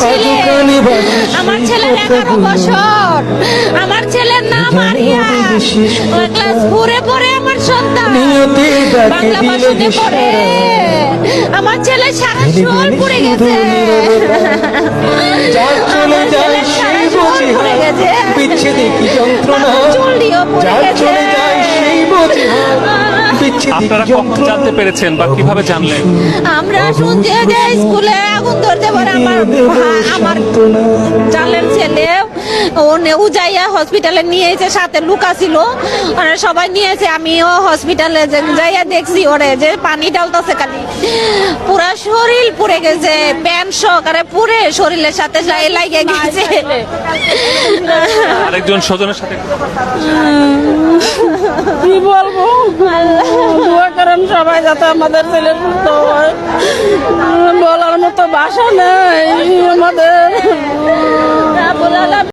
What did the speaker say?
ছেলে, আমার ছেলের 11 বছর, আমার ছেলের নাম আরিয়া, ক্লাস 4-এ পড়ে আমার সন্তান, বাংলা ভাষাতে পড়ে। আমার ছেলে সারা শরীর পুড়ে গেছে, চলে যায় সেই বোঝে বিচ্ছেদে কি যন্ত্রণা, চুলটিও পুড়ে গেছে। চলে যায় সেই বোঝে আপনারা কখন জানতে পেরেছেন বা কিভাবে জানলেন? আমরা শুনছি যে স্কুলে আগুন ধরতে পারে। আমার জালের ছেলে উজাইয়া হসপিটালে নিয়েছে, সাথে লুকা ছিল, সবাই নিয়েছে। আমিও হসপিটালে যাইয়া দেখছি ওরে যে পানি ডালতেছে, খালি পুরা শরীর পুড়ে গেছে, প্যান্ট সহকারে পুড়ে শরীরের সাথে লাগিয়ে গেছে। আরেকজন স্বজনের সাথে কি বলবো, দোয়া করেন সবাই যাতে আমাদের ছেলে সুস্থ হয়। বলার মতো ভাষা নেই আমাদের।